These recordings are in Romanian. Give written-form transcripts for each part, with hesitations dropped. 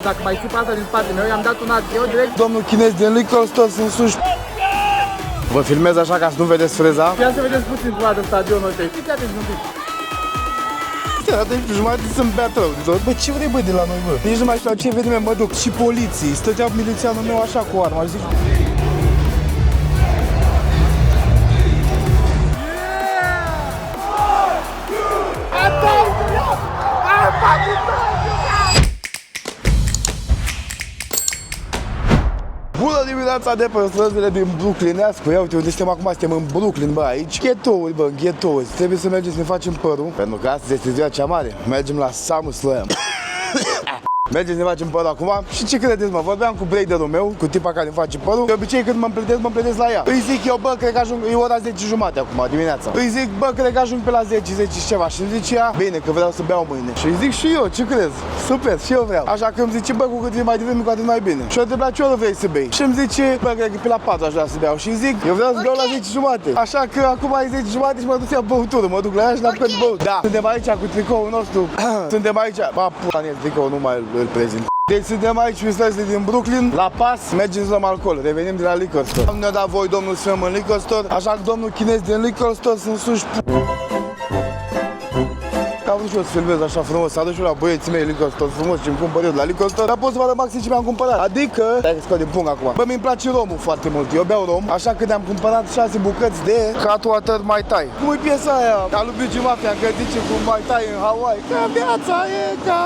Dacă mai ții pe asta din spate meu, i-am dat un alt eu direct. Domnul chinez din Liquor Store sunt sus. Vă filmez așa ca să nu vedeți freza. Ia să vedeți puțin cum arată stadionul ăsta. Știți atenți un pic. La 12 jumate sunt beat rău. Bă, ce vrei bă de la noi bă? Nici nu mai știu la ce eveniment mă duc. Și poliții. Stătea milițianul meu așa cu arma. Zic, bună dimineața de pe străzile din Brooklyn. Ia uite unde suntem acum, suntem în Brooklyn, bă, aici. Ghetouri, bă, ghetouri. Trebuie să mergem să ne facem părul, pentru că astăzi este ziua cea mare. Mergem la SummerSlam. Mergem să ne facem părul acum. Și ce credeți, mă? Vorbeam cu braderul meu, cu tipa care îmi face părul. De obicei când mă plătesc la ea. Îi zic eu, bă, cred că ajung, e ora 10 jumate acum dimineața. Îi zic, bă, cred că ajung pe la 10 și ceva. Și îmi zice ea, bine, că vreau să beau mâine. Și îi zic și eu, ce crezi? Super, și eu vreau. Așa că îmi zice, bă, cu cât e mai devreme, cu atât mai bine. Și eu întreb la ce oră vrei să bei? Și îmi zice, bă, cred că pe la 4 aș vrea să beau. Și îi zic, eu vreau să beau la 10 jumate. Așa că acum e 10 jumate și mă duc să iau băutură. Mă duc la ea și n-am cât băut. Da, suntem aici cu tricoul nostru. Suntem aici. Ba, puta, tricoul nu mai îl prezint. Deci suntem aici pe străzile din Brooklyn, la pas, mergem să luăm alcool, revenim de la Liquor Store. Ne-a dat voi domnul să fim în Liquor Store, așa că domnul chinez din Liquor Store sunt suși. Am vrut și eu să filmez așa frumos, să aduc și eu la băieții mei Liquor Store frumos ce-mi cumpăr eu de la Liquor Store, dar pot să vă arăt maxim ce mi-am cumpărat. Adică, stai că scot din pung acum. Bă, mi-mi place romul foarte mult, eu beau rom, așa că ne-am cumpărat 6 bucăți de Hot Water Mai Tai. Cum e piesa aia? A lui Biugi Mafia, că zice cu Mai Tai în Hawaii. Că viața e ca...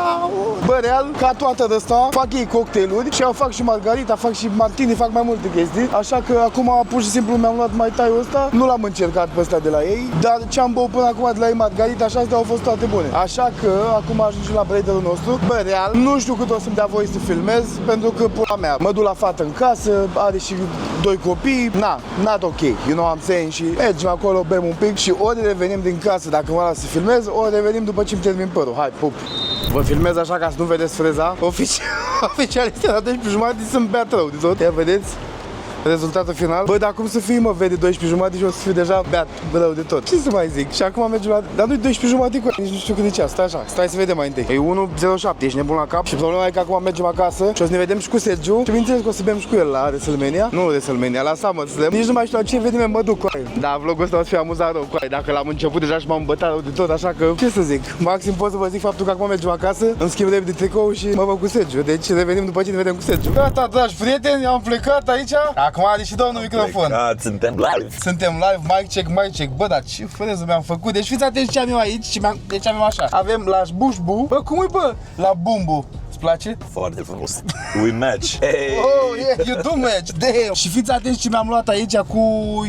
Bă, real, Hot Water ăsta, fac ei cocktailuri și eu fac și margarita, fac și martini, fac mai multe chestii. Așa că acum pur și simplu mi-am luat Mai Tai ăsta, nu l-am încercat pe ăsta de la ei, dar ce am băut până acum de la ei margarita, așa astea au fost toate bune. Așa că acum ajungem la braderul nostru. Bă, real, nu știu cât o să-mi dea voie să filmez, pentru că pula mea, mă duc la fată în casă, are și 2 copii, not ok, you know what I'm saying, și mergem acolo, bem un pic și ori revenim din casă dacă mă las să filmez, ori revenim după ce îmi termin părul. Hai, pup! Vă filmez așa ca să nu vedeți freza. Oficial este la 12 jumate, sunt beat rău de tot. Ia vedeți? Rezultatul final. Bă, dar cum să fii, mă, vede 12 jumate și o să fiu deja beat rău de tot. Ce să mai zic? Și acum mergem la... Dar nu-i 12 jumate cu nici nu știu cât e ceas. Stai așa, stai să vedem mai întâi. E 1:07, ești nebun la cap. Și problema e că acum mergem acasă și o să ne vedem și cu Sergiu. Și bineînțeles că o să bem și cu el la WrestleMania. Nu WrestleMania, la SummerSlam. Nici nu mai știu la ce eveniment mă duc cu aia. Da, vlogul ăsta o să fie amuzat rău cu aia. Dacă l-am început deja și m-am bătat rău de tot, așa că ce să zic? Maxim pot să vă zic faptul că acum mergem acasă, îmi schimb de tricou și mă văd cu Sergiu. Deci revenim după ce ne vedem cu Sergiu. Gata, dragi prieteni, am plecat aici. Acum are și domnul microfon. Suntem live. Suntem live, mic check. Bă, dar ce freză mi-am făcut. Deci fiți atenți ce am eu aici. Deci avem așa. Avem la Bushbu. Bă, cum e bă? La Bumbu. Îți place? Foarte frumos. We match. Hey. Oh, yeah, you do match. Damn. Și fiți atenți ce mi-am luat aici cu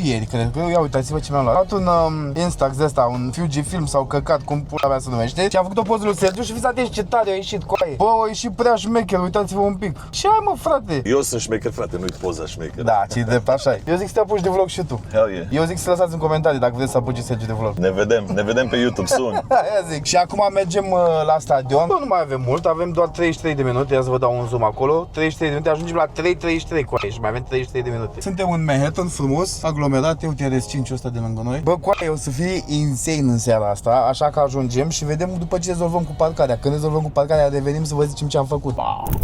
ieri, cred că. Ia uitați-vă ce mi-am luat. Am luat un Instax de ăsta, un Fujifilm sau căcat, cum pula mea se numește. Și am făcut o poză lui Sergiu și fiți atenți ce tare a ieșit cu aia. Bă, a ieșit prea șmecher, uitați-vă un pic. Ce ai, mă, frate? Eu sunt șmecher, frate, nu-i poza șmecher. Da, ce-i drept, așa e. Eu zic să te apuci de vlog și tu. Hell yeah. Eu zic să lăsați în comentarii dacă vreți să apuci Sergiu de vlog. Ne vedem pe YouTube soon. Aia zic. Și acum mergem la stadion. Nu mai avem mult, avem doar 33 de minute. Ia să vă dau un zoom acolo. 33 de minute, ajungem la 3:33 cu aici. Mai avem 33 de minute. Suntem în Manhattan, frumos, aglomerat. Uite, RS5 ăsta de lângă noi. Bă, coaie, o să fie insane în seara asta. Așa că ajungem și vedem după ce rezolvăm cu parcarea. Când rezolvăm cu parcarea, revenim să vă zicem ce am făcut.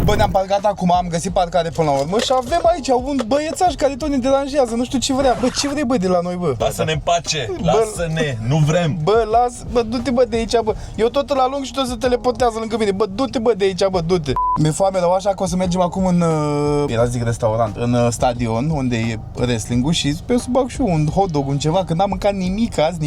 Bă, ne-am parcat acum, am găsit parcare până la urmă și avem aici un băiețaș care tot ne deranjează. Nu știu ce vrea. Bă, ce vrei, bă, de la noi, bă? Lasă-ne în pace. Lasă-ne. Nu vrem. Bă, bă, du-te, bă, de aici, bă. Eu tot la lung și tot se teleportează lângă mine. Bă, du-te, bă, de aici, bă, du-te. Mi-e foame rău, așa că o să mergem acum în era zic restaurant, în stadion unde e wrestling-ul și sper să bag și eu un hot dog, un ceva, că n-am mâncat nimic azi,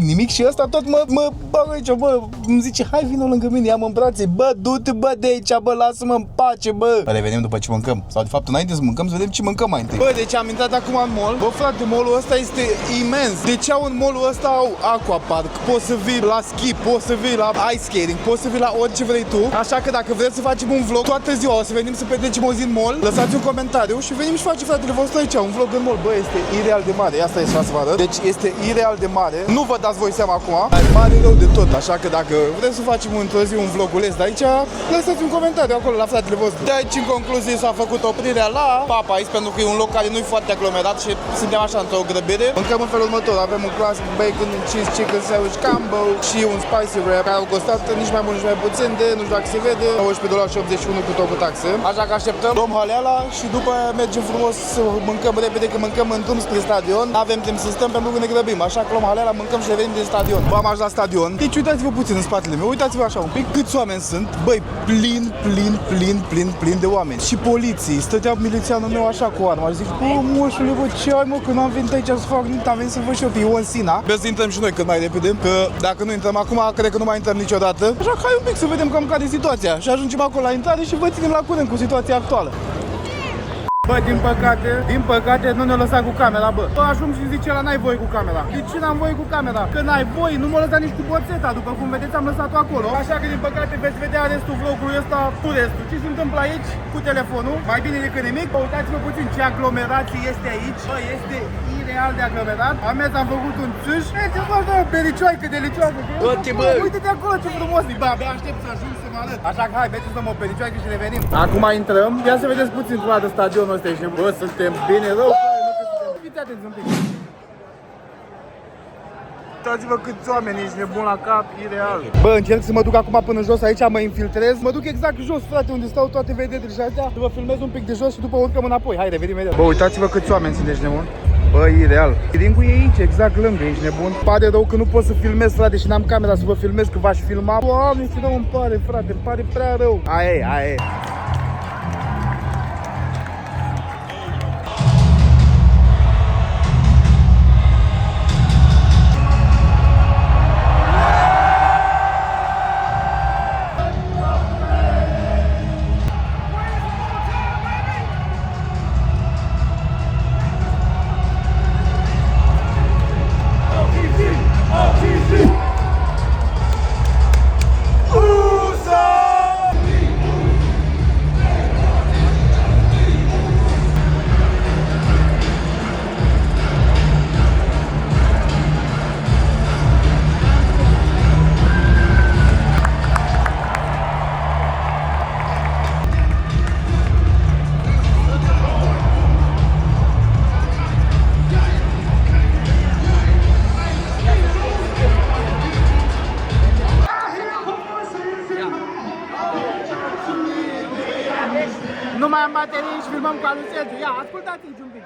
nimic și ăsta tot mă bag aici, bă, îmi zice, hai vino lângă mine, ia-mă în brațe, bă, du-te, bă, de aici, bă, lasă-mă în pace, bă. Revenim după ce mâncăm, sau de fapt înainte să mâncăm, să vedem ce mâncăm mai întâi. Bă, deci am intrat acum în mall. Bă, frate, mall-ul ăsta este imens. Deci au în mall-ul ăsta au aquapark, poți să vii la ski, poți să vii la ice skating, poți să vii la orice vrei tu. Așa că dacă vreți să facem un vlog toată ziua, o să venim să petrecem o zi în mall, lăsați un comentariu și venim și facem fratele vostru aici un vlog în mall. Bă, este ireal de mare. Asta e să vă arăt. Deci este ireal de mare. Nu vă dați voi seama acum. Dar e mare rău de tot. Așa că dacă vreți să facem într-o zi un vloguleț de aici, lăsați un comentariu acolo la fratele vostru. De aici, în concluzie, s-a făcut oprirea la Popeyes, pentru că e un loc care nu e foarte aglomerat și suntem așa într-o grăbire. Mâncăm în felul următor. Avem un classic bacon and cheese chicken sandwich combo și un spicy wrap care au costat nici mai mult, nici mai puțin de, nu știu dacă se vede, decât $1,81 cu tot cu taxă. Așa că așteptăm, luăm haleala și după aia mergem frumos să mâncăm repede, că mâncăm în drum spre stadion. N-avem timp să stăm pentru că ne grăbim, așa că luăm haleala, mâncăm și revenim din stadion. Am ajuns la stadion. Deci uitați-vă puțin în spatele meu, uitați-vă așa un pic câți oameni sunt. Băi, plin de oameni. Și poliții, stătea milițianul meu așa cu arma. Zic, bă, moșule, bă, ce ai, mă, că n-am venit aici să fac nimic, am venit să văd și eu pe Ion Sina. Trebuie să intrăm și noi cât mai repede, că dacă nu intrăm acum, cred că nu mai intrăm niciodată. Așa că hai un pic să vedem cam care e situația. Și ajungem acolo la intrare și vă ținem la curent cu situația actuală. Bă, din păcate, nu ne-a lăsat cu camera, bă. Bă, ajung și zice la n-ai voie cu camera. De ce n-am voie cu camera? Că n-ai voie, nu m-a lăsat nici cu boțeta, după cum vedeți am lăsat-o acolo. Așa că din păcate veți vedea restul vlogului ăsta cu restul. Ce se întâmplă aici cu telefonul? Mai bine decât nimic. Bă, uitați-vă puțin ce aglomerație este aici. Bă, este ireal de aglomerat. Am mers, am făcut un țâș. Ce faci, bă, delicioaică. Bă, uite-te acolo ce frumos e. Bă, abia aștept să ajung să mă arăt. Așa că hai, vedeți să mă pelicioaică și revenim. Acum intrăm. Ia să vedeți puțin cum arată stadionul ăsta. Bă, suntem bine rău. Fiți atenți un pic. Uitați-vă câți oameni, ești nebun la cap, ireal. Bă, încerc să mă duc acum până jos, aici mă infiltrez. Mă duc exact jos, frate, unde stau toate vedetele și astea. Să vă filmez un pic de jos și după urcăm înapoi. Hai, revenim imediat. Bă, uitați-vă câți oameni sunt, ești nebun. Bă, ireal. Ringul e aici, exact lângă, ești nebun. Pare rău că nu pot să filmez, frate, și n-am camera să vă filmez, că v-aș filma. Doamne, ce rău îmi pare, frate, îmi pare prea rău. Aia e. Nu mai am baterii și filmăm cu aluțetul. Ia, ascultați-i un pic.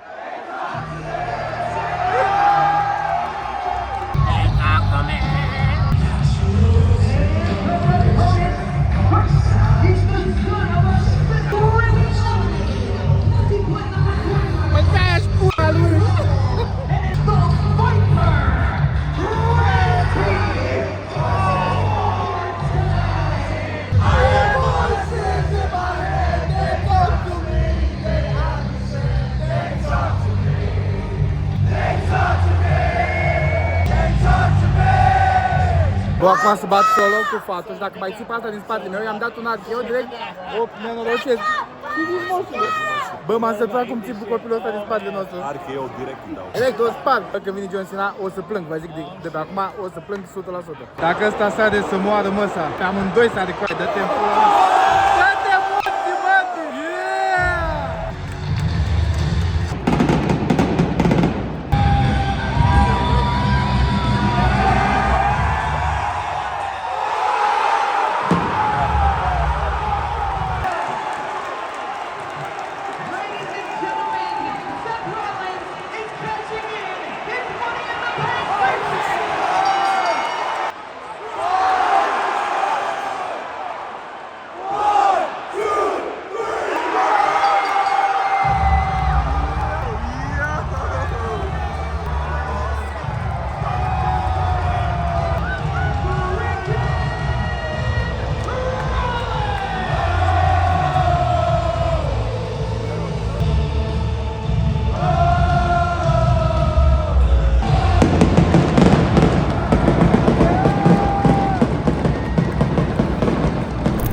Păi ți-aia-și pula lui! Bă, acum să bat solo cu fatul și dacă mai ții pe asta din spatele meu, i-am dat un arc eu direct, o nenorocesc. Și nici moșule. Bă, m-am săturat cum ții copilul ăsta din spatele nostru. Arc eu direct îi dau. Direct, o sparg. Bă, când vine John Cena, o să plâng, vă zic de pe acum, o să plâng 100%. Dacă ăsta sare să moară, măsa, pe amândoi sare cu aia, dă-te în pula mea. Dă-te morții, mătii! Yeah!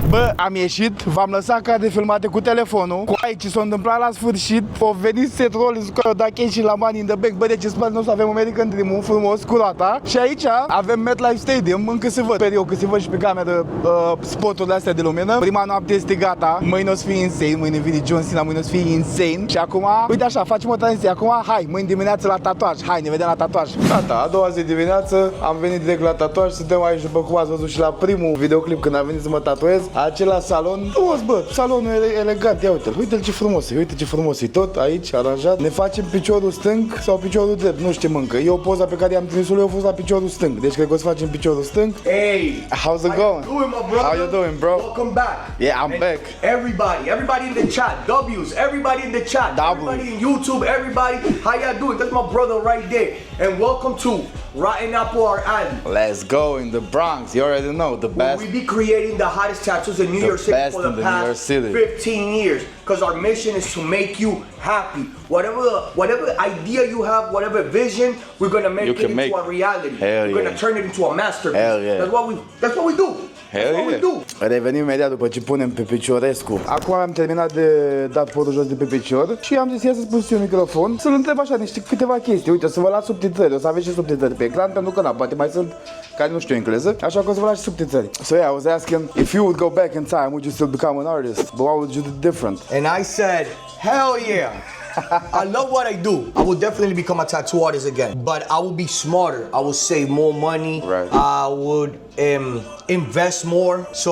Bă, am ieșit, v-am lăsat cadre filmate cu telefonul. Cu aici s-a întâmplat la sfârșit. A venit Seth Rollins cu da și la Money in the Bank. Bă, deci în spatele nostru avem American Dream-ul frumos cu roata. Și aici avem MetLife Stadium, încă se văd. Sper eu că se văd și pe cameră spoturile astea de lumină. Prima noapte este gata. Mâine o să fie insane, mâine vine John Cena, mâine o să fie insane. Și acum, uite așa, facem o tranziție. Acum, hai, mâine dimineață la tatuaj. Hai, ne vedem la tatuaj. Gata, a doua zi dimineață, am venit direct la tatuaj. Suntem aici, după cum ați văzut și la primul videoclip când am venit să mă tatuez. Același la salon. Frumos, bă, salonul e elegant, ia uite-l. Uite-l ce frumos e, uite ce frumos e tot aici, aranjat. Ne facem piciorul stâng sau piciorul drept, nu știu încă. Eu poza pe care i-am trimis-o eu a fost la piciorul stâng. Deci cred că o să facem piciorul stâng. Hey, How's it going? How you doing, my brother? How you doing, bro? Welcome back. Yeah, I'm back. Everybody in the chat, W's, everybody in the chat, everybody in YouTube, everybody, how y'all doing? That's my brother right there. And welcome to Rotten Apple Art Alley. Let's go in the Bronx. You already know the Where best. we be creating the hottest tattoos in New York City best for in the the New York past City. 15 years. Because our mission is to make you happy. Whatever idea you have, whatever vision, we're gonna make You it can into make. a reality. Hell We're gonna yeah. turn it into a masterpiece. Hell yeah. That's what we do. Hell That's what we do. Revenim imediat după ce punem pe piciorescu. Acum am terminat de dat podul jos de pe picior și am zis ia să spun și eu microfon să-l întreb așa niște câteva chestii. Uite, o să vă las subtitrări, o să aveți și subtitrări pe ecran pentru că poate mai sunt care nu știu engleză, așa că o să vă las și subtitrări. So yeah, I was asking if you would go back in time, would you still become an artist? But what would you do different? And I said, hell yeah. I love what I do. I will definitely become a tattoo artist again, but I will be smarter. I will save more money. Right. I would invest more, so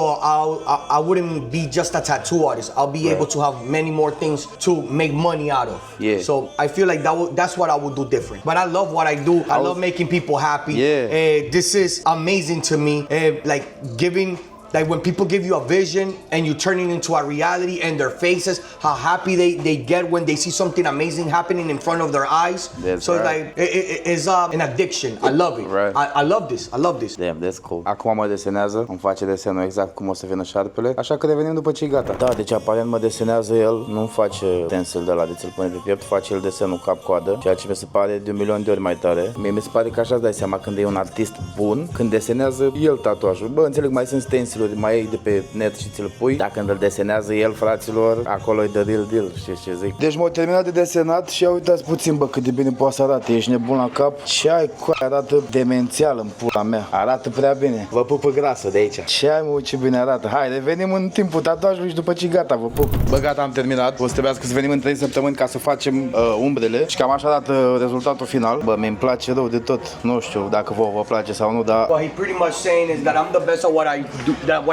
I wouldn't be just a tattoo artist. I'll be able to have many more things to make money out of. Yeah. So I feel like that's what I would do different. But I love what I do. I love making people happy. Yeah. This is amazing to me. Like giving. Like when people give you a vision and you turn it into a reality and their faces, how happy they get when they see something amazing happening in front of their eyes. That's so right. like it's an addiction. I love it. Right. I love this. I love this. Damn, that's cool. Acum mă desenează, îmi face desenul exact cum o să vină șarpele, așa că revenim după ce e gata. Da, deci aparent mă desenează el, nu face stencil de la de ți-l pune pe piept, face el desenul cap-coadă, ceea ce mi se pare de 1.000.000 de ori mai tare. Mie mi se pare că așa-ți dai seama când e un artist bun, când desenează el tatuajul. Bă, înțeleg, mai sunt stenciluri, mai ai de pe net și ți-l pui. Dacă când îl desenează el, fraților, acolo e the real deal, știți ce zic. Deci m-au terminat de desenat și ia uitați puțin, bă, cât de bine poate să arate. Ești nebun la cap? Ce ai cu aia? Arată demențial în pula mea. Arată prea bine. Vă pupă grasă de aici. Ce ai, mă, ce bine arată. Hai, revenim în timpul tatuajului și după ce gata, vă pup. Bă, gata, am terminat. O să trebuiască să venim în 3 săptămâni ca să facem umbrele și cam așa arată rezultatul final. Bă, mi-mi place rău de tot. Nu știu dacă vă place sau nu, dar What he pretty much saying is that I'm the best at what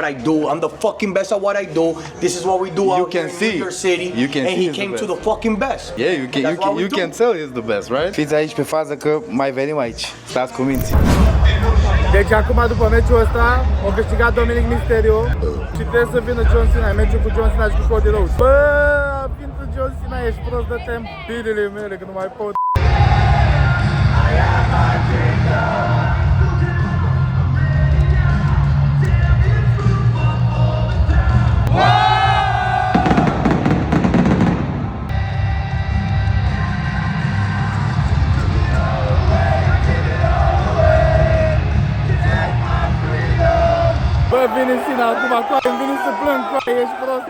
I do. I'm the fucking best at what I do. This is what we do out here in New York City. You can and see he he's came the to best. the fucking best. yeah, That's what we you do. can tell he's the best, right? Fiți aici pe fază că mai venim aici. Stați cu minții. Deci acum după meciul ăsta a câștigat Dominic Mysterio și trebuie să vină John Cena, meciul cu John Cena și cu Cody Rhodes. Bă, fiind John Cena, ești prost de tem pilele mele că nu mai pot. Bă, vine Cena acum, îmi vine să plâng, coaie, ești prost.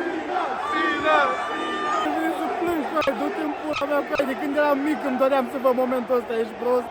Cena! Îmi vine să plâng, coaie, du-te în pula mea, coaie, de când eram mic îmi doream să văd momentul ăsta, ești prost.